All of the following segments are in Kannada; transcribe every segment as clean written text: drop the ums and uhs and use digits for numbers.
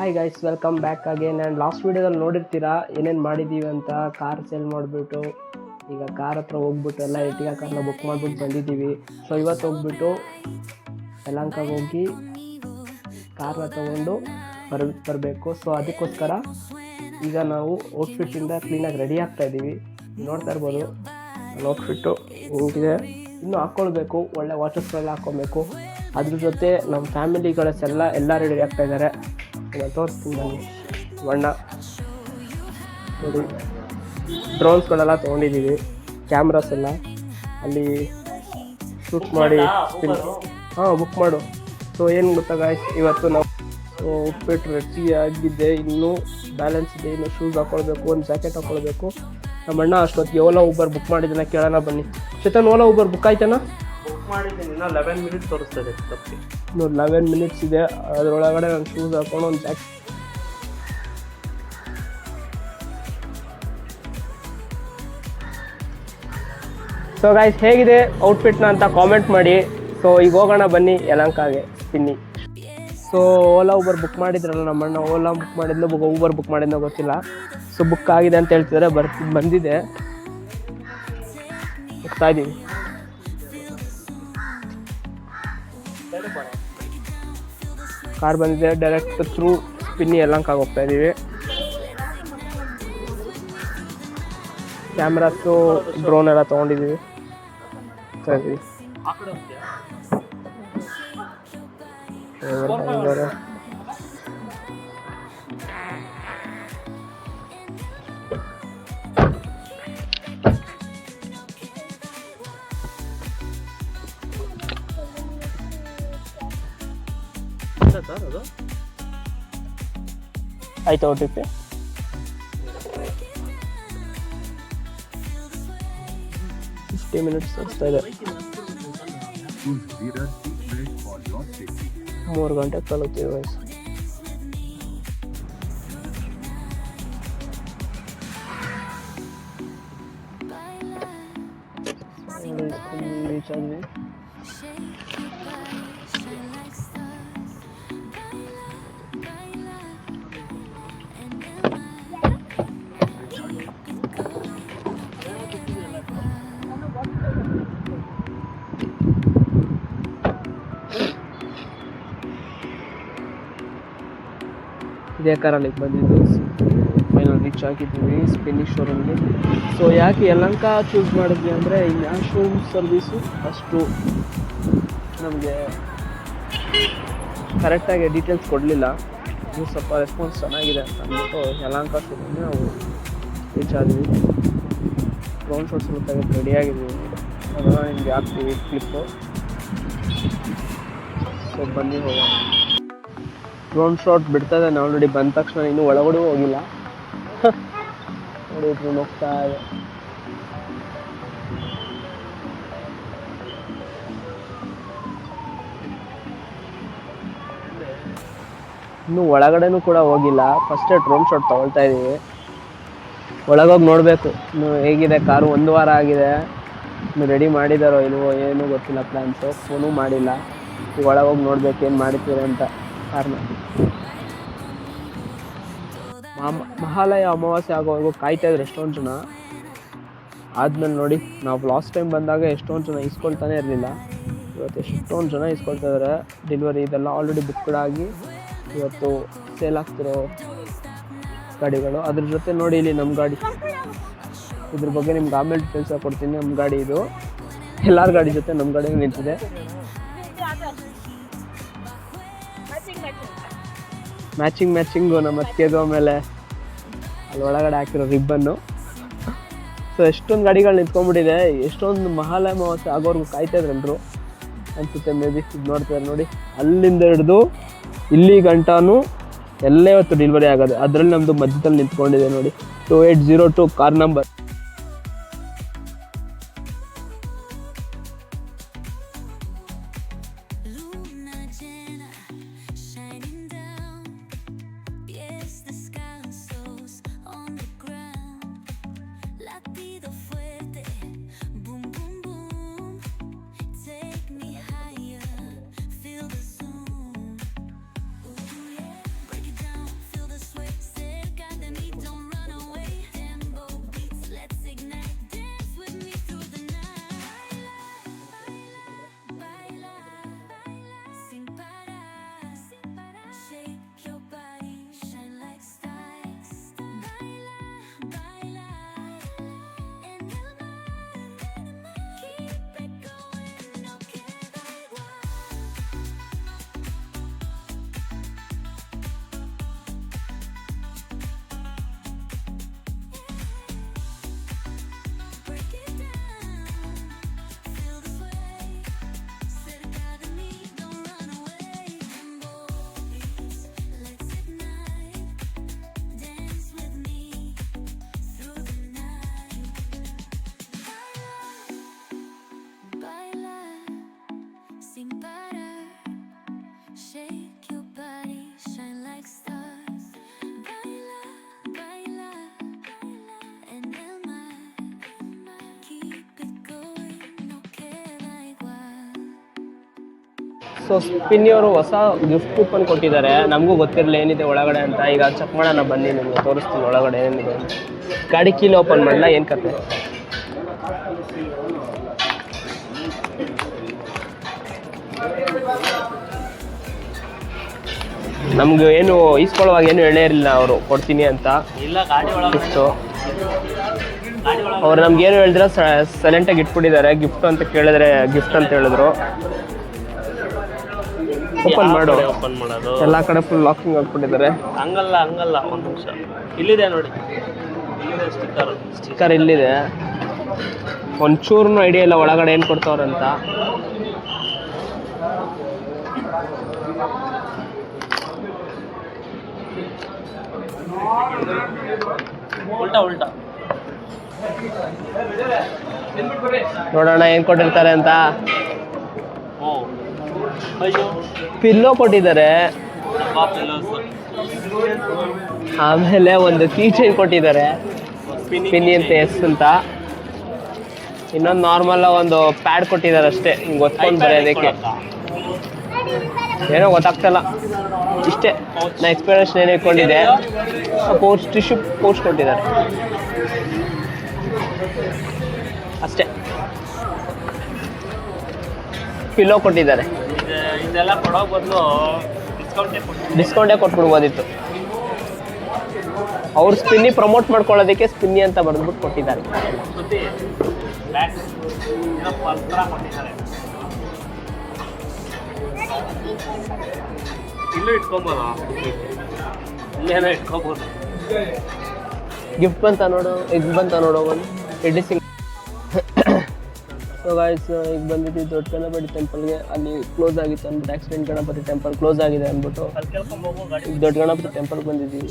Hi guys, welcome back again. And last ವೀಡಿಯೋದಲ್ಲಿ ನೋಡಿರ್ತೀರಾ ಏನೇನು ಮಾಡಿದ್ದೀವಿ ಅಂತ. ಕಾರ್ ಸೇಲ್ ಮಾಡಿಬಿಟ್ಟು ಈಗ ಕಾರ್ ಹತ್ರ ಹೋಗ್ಬಿಟ್ಟು ಎಲ್ಲ ಎರ್ಟಿಗಾ ಕಾರ್ನ ಬುಕ್ ಮಾಡಿಬಿಟ್ಟು ಬಂದಿದ್ದೀವಿ. ಸೊ ಇವತ್ತು ಹೋಗ್ಬಿಟ್ಟು ಯಲಹಂಕಗೆ ಹೋಗಿ ಕಾರ್ನ ತೊಗೊಂಡು ಬರಬೇಕು. ಸೊ ಅದಕ್ಕೋಸ್ಕರ ಈಗ ನಾವು ಔಟ್ಫಿಟ್ಟಿಂದ ಕ್ಲೀನಾಗಿ ರೆಡಿ ಆಗ್ತಾಯಿದ್ದೀವಿ. ನೋಡ್ತಾ ಇರ್ಬೋದು ನನ್ನ ಔಟ್ಫಿಟ್ಟು ಹಿಂಗಿದೆ. ಇನ್ನೂ ಹಾಕ್ಕೊಳ್ಬೇಕು, ಒಳ್ಳೆ ವಾಚಸ್ಗಳೆಲ್ಲ ಹಾಕ್ಕೊಬೇಕು. ಅದ್ರ ಜೊತೆ ನಮ್ಮ ಫ್ಯಾಮಿಲಿಗಳೆಲ್ಲ ರೆಡಿ ಆಗ್ತಾಯಿದ್ದಾರೆ. ನಾನು ತೋರಿಸ್ತೀನಿ ಬನ್ನಿ. ಬಣ್ಣ ನೋಡಿ, ಡ್ರೋನ್ಸ್ಗಳೆಲ್ಲ ತೊಗೊಂಡಿದ್ದೀವಿ, ಕ್ಯಾಮ್ರಾಸ್ ಎಲ್ಲ ಅಲ್ಲಿ ಶೂಟ್ ಮಾಡಿ ಬುಕ್ ಮಾಡು. ಸೊ ಏನು ಗೊತ್ತಾ ಗಾಯ್ಸ್, ಇವತ್ತು ನಾವು ಉಪ್ಪಿಟ್ಟು ರೆಡಿ ಆಗಿದ್ದೆ. ಇನ್ನೂ ಬ್ಯಾಲೆನ್ಸ್ ಇದೆ, ಇನ್ನು ಶೂಸ್ ಹಾಕ್ಕೊಳ್ಬೇಕು, ಒಂದು ಜಾಕೆಟ್ ಹಾಕ್ಕೊಳ್ಬೇಕು. ನಮ್ಮ ಅಣ್ಣ ಅಷ್ಟೊತ್ತಿಗೆ ಓಲಾ ಊಬರ್ ಬುಕ್ ಮಾಡಿದ್ದಾನೆ, ಕೇಳೋಣ ಬನ್ನಿ. ಚೇತನ್, ಓಲಾ ಊಬರ್ ಬುಕ್ ಆಯ್ತಾನ? ಬುಕ್ ಮಾಡಿದ್ದೀನಿ, ಇನ್ನೂ 11 ಮಿನಿಟ್ಸ್ ತೋರಿಸ್ತದೆ ತಪ್ಪಿ. ನೋಡಿ 11 ಮಿನಿಟ್ಸ್ ಇದೆ. ಅದರೊಳಗಡೆ ನಾನು ಶೂಸ್ ಹಾಕೊಂಡು ಒಂದು ಜಾಕೆಟ್. ಸೊ ಗೈಸ್, ಹೇಗಿದೆ ಔಟ್ಫಿಟ್ನ ಅಂತ ಕಾಮೆಂಟ್ ಮಾಡಿ. ಸೊ ಈಗ ಹೋಗೋಣ ಬನ್ನಿ ಯಲಹಂಕಗೆ ತಿನ್ನಿ. ಸೊ ಓಲಾ ಊಬರ್ ಬುಕ್ ಮಾಡಿದ್ರಲ್ಲ ನಮ್ಮಣ್ಣ, ಓಲಾ ಬುಕ್ ಮಾಡಿದ್ನೋ ಊಬರ್ ಬುಕ್ ಮಾಡಿದ್ನೋ ಗೊತ್ತಿಲ್ಲ. ಸೊ ಬುಕ್ ಆಗಿದೆ ಅಂತ ಹೇಳ್ತಿದ್ದಾರೆ, ಬಂದಿದೆ, ಹೋಗ್ತಾ ಇದ್ದೀವಿ. ಕಾರ್ ಬಂದಿದೆ, ಡೈರೆಕ್ಟ್ ಥ್ರೂ ಸ್ಪಿನ್ನಿ ಯಲಹಂಕಗೆ ಹೋಗ್ತಾ ಇದ್ದೀವಿ. ಕ್ಯಾಮ್ರಾಸು ಡ್ರೋನ್ ಎಲ್ಲ ತೊಗೊಂಡಿದ್ದೀವಿ. ಆಯ್ತು, OTP 50 ಮಿನಿಟ್ಸ್ ತೋರಿಸ್ತಾ ಇದೆ. 3 ಗಂಟೆ ಕಳುತ್ತೀವಿ ವಯಸ್ಸು. ರೀಚ್ ಆದ್ವಿ. ಇದೇ ಕಾರಲ್ಲಿ ಬಂದಿದ್ದು. ಫೈನಲ್ ರೀಚ್ ಆಗಿದ್ದೀವಿ ಸ್ಪಿನ್ನಿ ಶೋರೂಮ್ಗೆ. ಸೊ ಯಾಕೆ ಯಲಹಂಕ ಚೂಸ್ ಮಾಡಿದ್ವಿ ಅಂದರೆ, ಇನ್ನು ಶೋರೂಮ್ ಸರ್ವೀಸು ಅಷ್ಟು ನಮಗೆ ಕರೆಕ್ಟಾಗಿ ಡೀಟೇಲ್ಸ್ ಕೊಡಲಿಲ್ಲ. ಇದು ಸ್ವಲ್ಪ ರೆಸ್ಪಾನ್ಸ್ ಚೆನ್ನಾಗಿದೆ ಅಂತ ಅಂದ್ಬಿಟ್ಟು ಯಲಹಂಕ ಶೋರೂಮ್ಗೆ ನಾವು ರೀಚ್ ಆದ್ವಿ. ಡ್ರೋನ್ ಶಾಟ್ಸ್ ತೆಗೆದು ರೆಡಿಯಾಗಿದ್ದೀವಿ, ಅದನ್ನು ನಿಮಗೆ ಹಾಕ್ತೀವಿ ಕ್ಲಿಪ್ಪು. ಸೊ ಬನ್ನಿ ಹೋಗೋಣ. ಡ್ರೋನ್ ಶಾಟ್ ಬಿಡ್ತಾ ಇದ್ದಾನೆ ಆಲ್ರೆಡಿ. ಬಂದ ತಕ್ಷಣ ಇನ್ನೂ ಒಳಗಡೆ ಹೋಗಿಲ್ಲ. ನೋಡಿ ಡ್ರೋನ್ ಹೋಗ್ತಾ ಇದೆ. ಇನ್ನೂ ಒಳಗಡೆನೂ ಕೂಡ ಹೋಗಿಲ್ಲ, ಫಸ್ಟೇ ಡ್ರೋನ್ ಶಾಟ್ ತೊಗೊಳ್ತಾ ಇದ್ದೀವಿ. ಒಳಗೋಗಿ ನೋಡಬೇಕು ಇನ್ನು ಹೇಗಿದೆ ಕಾರು. 1 ವಾರ ಆಗಿದೆ, ಇನ್ನು ರೆಡಿ ಮಾಡಿದಾರೋ ಇಲ್ವೋ ಏನೂ ಗೊತ್ತಿಲ್ಲ. ಪ್ಲ್ಯಾನ್ಸು ಫೋನೂ ಮಾಡಿಲ್ಲ. ಈಗ ಒಳಗೋಗಿ ನೋಡ್ಬೇಕು ಏನು ಮಾಡಿರ್ತೀರ ಅಂತ ಕಾರ್ನ. ಮಹಾಲಯ ಅಮಾವಾಸ್ಯೆ ಆಗೋವರೆಗೂ ಕಾಯ್ತಾಯಿದ್ರು ಎಷ್ಟೊಂದು ಜನ. ಆದಮೇಲೆ ನೋಡಿ, ನಾವು ಲಾಸ್ಟ್ ಟೈಮ್ ಬಂದಾಗ ಎಷ್ಟೊಂದು ಜನ ಇಸ್ಕೊಳ್ತಾನೆ ಇರಲಿಲ್ಲ. ಇವತ್ತು ಎಷ್ಟೊಂದು ಜನ ಇಸ್ಕೊಳ್ತಾ ಇದ್ದಾರೆ. ಡೆಲಿವರಿ ಇದೆಲ್ಲ ಆಲ್ರೆಡಿ ಬುಕ್ಡಾಗಿ ಇವತ್ತು ಸೇಲ್ ಆಗ್ತಿರೋ ಗಾಡಿಗಳು. ಅದ್ರ ಜೊತೆ ನೋಡಿ ಇಲ್ಲಿ ನಮ್ಮ ಗಾಡಿ, ಇದ್ರ ಬಗ್ಗೆ ನಿಮ್ಗೆ ಆಮೇಲೆ ಡೀಟೇಲ್ಸ್ ಕೊಡ್ತೀನಿ. ನಮ್ಮ ಗಾಡಿ ಇದು, ಎಲ್ಲರ ಗಾಡಿ ಜೊತೆ ನಮ್ಮ ಗಾಡಿ ನಿಂತಿದೆ. ಮ್ಯಾಚಿಂಗು ನಮ್ಮ ಅತ್ತಿಗೆದು. ಆಮೇಲೆ ಅಲ್ಲಿ ಒಳಗಡೆ ಹಾಕಿರೋ ರಿಬ್ಬನ್ನು. ಸೊ ಎಷ್ಟೊಂದು ಗಾಡಿಗಳು ನಿಂತ್ಕೊಂಡ್ಬಿಟ್ಟಿದೆ. ಎಷ್ಟೊಂದು ಮಹಾಲಯ ಅಮಾವಾಸ್ಯೆ ಆಗೋರ್ಗು ಕಾಯ್ತಾಯಿದ್ರು ಎಲ್ಲರೂ ಅನಿಸುತ್ತೆ. ಮೇ ಬಿ ಇದು ನೋಡ್ತಾರೆ ನೋಡಿ, ಅಲ್ಲಿಂದ ಹಿಡಿದು ಇಲ್ಲಿ ಗಂಟಾನು ಎಲ್ಲ ಇವತ್ತು ಡೆಲಿವರಿ ಆಗೋದು. ಅದರಲ್ಲಿ ನಮ್ಮದು ಮಧ್ಯದಲ್ಲಿ ನಿಂತ್ಕೊಂಡಿದೆ ನೋಡಿ, 2802 car number. Take me higher, feel the zoom. Ooh, yeah. Break it down. So ಸ್ಪಿನ್ನಿಯವರು ಹೊಸ ಗಿಫ್ಟ್ ಕೂಪನ್ ಕೊಟ್ಟಿದ್ದಾರೆ, ನಮಗೂ ಗೊತ್ತಿರಲಿಲ್ಲ ಏನಿದೆ ಒಳಗಡೆ ಅಂತ. ಈಗ ಚೆಕ್ ಮಾಡೋಣ ಬನ್ನಿ, ನಿಮಗೆ ತೋರಿಸ್ತೀನಿ ಒಳಗಡೆ ಏನಿದೆ. ಗಾಡಿ ಕೀಲಿ ಓಪನ್ ಮಾಡಲ್ಲ, ಏನು ಕತೆ. ನಮ್ಗೆ ಏನು ಈಸ್ಕೊಳ್ಳುವಾಗ ಏನು ಹೇಳೇ ಇರಲಿಲ್ಲ ಅವರು ಕೊಡ್ತೀನಿ ಅಂತ ಇಲ್ಲ ಗಾಡಿ ಒಳಗೆ ಗಿಫ್ಟು. ಅವ್ರು ನಮ್ಗೇನು ಹೇಳಿದ್ರೆ ಸೈಲೆಂಟಾಗಿ ಇಟ್ಬಿಟ್ಟಿದ್ದಾರೆ. ಗಿಫ್ಟ್ ಅಂತ ಕೇಳಿದ್ರೆ ಗಿಫ್ಟ್ ಅಂತ ಹೇಳಿದ್ರು. ಓಪನ್ ಮಾಡು. ಓಪನ್ ಮಾಡೋದು ಎಲ್ಲ ಕಡೆ ಫುಲ್ ಲಾಕಿಂಗ್ ಹಾಕ್ಬಿಟ್ಟಿದ್ದಾರೆ. ಹಂಗಲ್ಲ ಒಂದು ನಿಮಿಷ. ಇಲ್ಲಿದೆ ನೋಡಿ, ಇಲ್ಲಿದೆ ಸ್ಟಿಕ್ಕರ್ ಇಲ್ಲಿದೆ. ಒಂಚೂರು ಐಡಿಯಾ ಇಲ್ಲ ಒಳಗಡೆ ಏನು ಕೊಡ್ತಾವ್ರಂತ. ಉಲ್ಟಾ ನೋಡೋಣ ಏನು ಕೊಟ್ಟಿರ್ತಾರೆ ಅಂತ. ಓ ಅಯ್ಯೋ, ಪಿಲ್ಲೋ ಕೊಟ್ಟಿದ್ದಾರೆ, ಆಮೇಲೆ ಒಂದು ಕೀ ಚೈನ್ ಕೊಟ್ಟಿದ್ದಾರೆ, ಪಿನ್ನಿ ಅಂತ ಎಸ್ ಅಂತ. ಇನ್ನೊಂದು ನಾರ್ಮಲ್ ಒಂದು ಪ್ಯಾಡ್ ಕೊಟ್ಟಿದ್ದಾರೆ ಅಷ್ಟೇ, ಹಿಂಗೆ ಒತ್ಕೊಂಡು ಬರೆಯೋದಕ್ಕೆ. ಏನೋ ಗೊತ್ತಾಗ್ತಲ್ಲ ಇಷ್ಟೇ. ನಾ ಎಕ್ಸ್ಪೀರಿಯನ್ಸ್ ಏನು ಇಟ್ಕೊಂಡಿದ್ದೆ. ಟಿಶ್ಯೂ ಪೋಸ್ಟ್ ಕೊಟ್ಟಿದ್ದಾರೆ ಅಷ್ಟೇ. ಪಿಲ್ಲೋ ಕೊಟ್ಟಿದ್ದಾರೆ. ಇದೆಲ್ಲ ಕೊಡೋ ಬದಲು ಡಿಸ್ಕೌಂಟೇ ಕೊಟ್ಬಿಡ್ಬೋದಿತ್ತು. ಅವ್ರು ಸ್ಪಿನ್ನಿ ಪ್ರಮೋಟ್ ಮಾಡ್ಕೊಳ್ಳೋದಕ್ಕೆ ಸ್ಪಿನ್ನಿ ಅಂತ ಬರೆದ್ಬಿಟ್ಟು ಕೊಟ್ಟಿದ್ದಾರೆ. ಇಲ್ಲೂ ಇಟ್ಕೊಬೋದು, ಇಲ್ಲೇನೋ ಇಟ್ಕೊಬೋದು. ಗಿಫ್ಟ್ ಬಂತ ನೋಡು, ಎಗ್ ಬಂತ ನೋಡು ಒಂದು ಎಡ್ಡಿ ಸಿಂಗ್. ಸೊ ಗಾಯ್ಸ್, ಈಗ ಬಂದಿದ್ದು ದೊಡ್ಡ ಗಣಪತಿ ಟೆಂಪಲ್ಗೆ. ಅಲ್ಲಿ ಕ್ಲೋಸ್ ಆಗಿತ್ತು ಅಂದ್ಬಿಟ್ಟು, ಆಕ್ಸಿಡೆಂಟ್ ಗಣಪತಿ ಟೆಂಪಲ್ ಕ್ಲೋಸ್ ಆಗಿದೆ ಅಂದ್ಬಿಟ್ಟು ಈಗ ದೊಡ್ಡ ಗಣಪತಿ ಟೆಂಪಲ್ಗೆ ಬಂದಿದ್ದೀವಿ.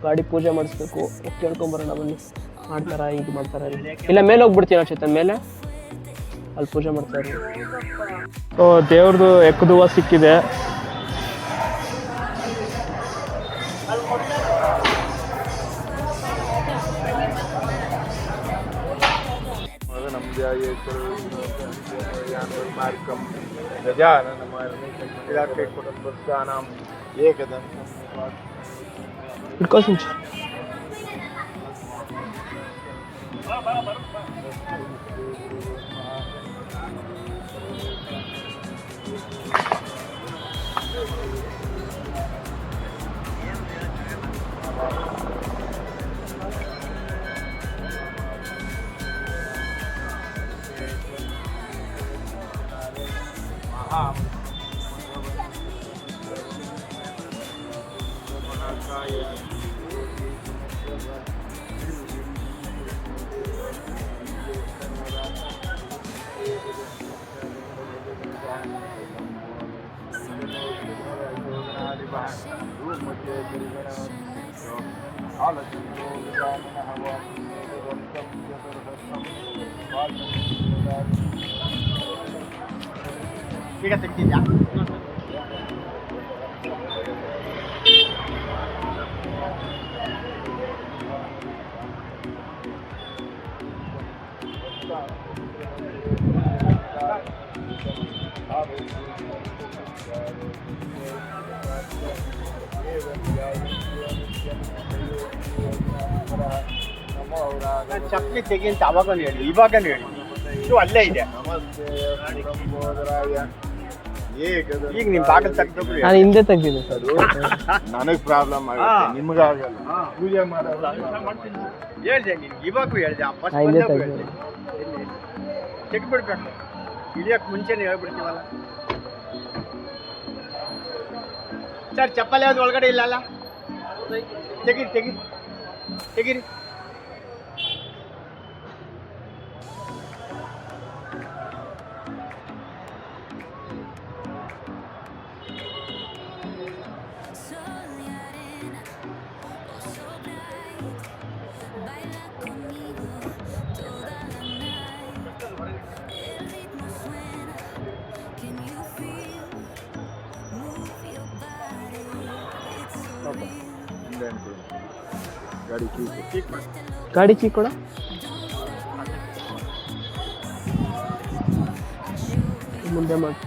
ಗಾಡಿ ಪೂಜೆ ಮಾಡಿಸ್ಬೇಕು, ಕೇಳ್ಕೊಂಬರೋಣ ಬನ್ನಿ. ಮಾಡ್ತಾರ ಈಗ ಮಾಡ್ತಾರೆ ಇಲ್ಲ ಮೇಲೆ ಹೋಗ್ಬಿಡ್ತೀವಿ ಅನ್ಸುತ್ತೆ. ಮೇಲೆ ಅಲ್ಲಿ ಪೂಜೆ ಮಾಡ್ತಾರೆ. ಸೊ ದೇವ್ರದ್ದು ಎಕ್ಕದ ಹೂವು ಸಿಕ್ಕಿದೆ. ಇಟ್ಕೋ ಸಿಂಚು. ಈಗ ತೆಗ್ದಿದ್ಯಾ? ಚಪ್ಪಲಿ ತೆಗಿ ಅಂತ ಅವಾಗನು ಹೇಳಿ, ಇವಾಗನು ಹೇಳಿ. ಇದು ಅಲ್ಲೇ ಇದೆ. ಈಗ ನಿಮ್ ಬಾಗಿಲು ತೆಗ್ದು ನಾನು ಹಿಂದೆ ತೆಗ್ದಿದ್ದೆ ಸರ್. ನನಗ್ ಪ್ರಾಬ್ಲಮ್ ಆಗುತ್ತೆ, ನಿಮ್ಗಾಗಲ್ಲ. ಪೂಜೆ ಮಾಡೋದು ಹೇಳ್ದೆ ನೀನು, ಇವಾಗೂ ಹೇಳ್ದೆ. ಹಿಂದೆ ತೆಗ್ದಿದ್ದೆ. ತೆಗ್ಬಿಡ್ಬೇಕು, ಇಳಿಯಕ್ ಮುಂಚೆನೆ ಹೇಳ್ಬಿಡ್ತೀವಲ್ಲ. ಸರ್ ಚಪ್ಪಲ್ ಯಾವ್ದು ಒಳಗಡೆ ಇಲ್ಲ ಅಲ್ಲ? ತೆಗೀರಿ ತೆಗೀರಿ ತೆಗೀರಿ. ಗಾಡಿ ಕೀ ಕೊಡ. ಮುಂದೆ ಮಾಡಿ.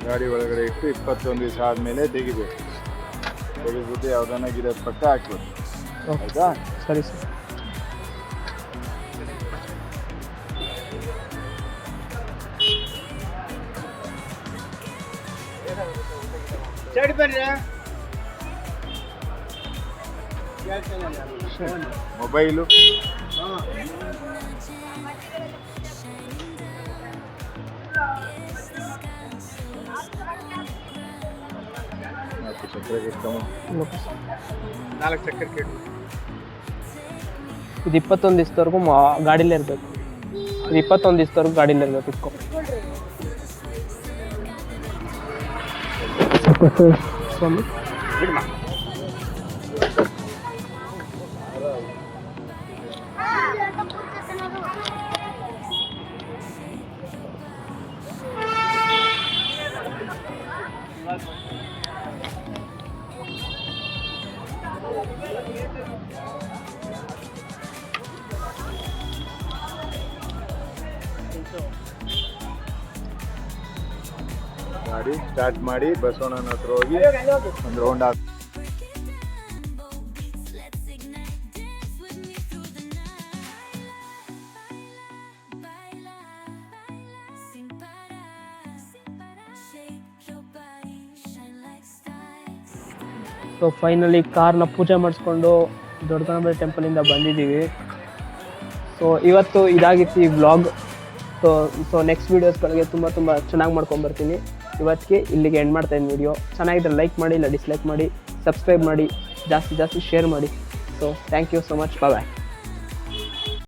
ಗಾಡಿ ಒಳಗಡೆ ಇಟ್ಟು 21 ದಿವಸ ಆದಮೇಲೆ ತೆಗಿಬೇಕು. ತೆಗೆದ್ಬಿಟ್ಟು ಯಾವ್ದನ್ನ ಗಿಡದ ಪಕ್ಕ ಹಾಕ್ಬೇಕು. ಓಕೆ ಆಯ್ತಾ? ಸರಿ ಸರ್. ಮೊಬೈಲು ಮತ್ತು ಚಕ್ರ ಗಿಟ್ಕಮ್ಮ ಓಕೆ ಸರ್. 4 ಚಕ್ರ ಕೇಳು. ಇದು 21 ದಿವಸದವರೆಗೂ ಗಾಡೀಲೇ ಇರಬೇಕು. ಇದು 21 ದಿವಸದವರೆಗೂ ಗಾಡೀಲೇ ಇರಬೇಕು. ಇಟ್ಕೊ ಸ್ವಾಮಿ. ಗಾಡಿ ಸ್ಟಾರ್ಟ್ ಮಾಡಿ ಬಸವಣ್ಣನ ಹತ್ರ ಹೋಗಿ ಒಂದು ರೌಂಡ್ ಹಾಕಿ ಸೊ ಫೈನಲಿ ಕಾರ್ನ ಪೂಜೆ ಮಾಡಿಸ್ಕೊಂಡು ದೊಡ್ಡಗಣಪತಿ ಟೆಂಪಲಿಂದ ಬಂದಿದ್ದೀವಿ. ಸೊ ಇವತ್ತು ಇದಾಗಿತ್ತು ಈ ವ್ಲಾಗ್. ಸೊ ನೆಕ್ಸ್ಟ್ ವೀಡಿಯೋಸ್ಗಳಿಗೆ ತುಂಬ ಚೆನ್ನಾಗಿ ಮಾಡ್ಕೊಂಬರ್ತೀನಿ. ಇವತ್ತಿಗೆ ಇಲ್ಲಿಗೆ ಎಂಡ್ ಮಾಡ್ತಾಯಿದ್ದೀನಿ ವಿಡಿಯೋ. ಚೆನ್ನಾಗಿದ್ದರೆ ಲೈಕ್ ಮಾಡಿ, ಇಲ್ಲ ಡಿಸ್ಲೈಕ್ ಮಾಡಿ, ಸಬ್ಸ್ಕ್ರೈಬ್ ಮಾಡಿ, ಜಾಸ್ತಿ ಶೇರ್ ಮಾಡಿ. So thank you so much. Bye.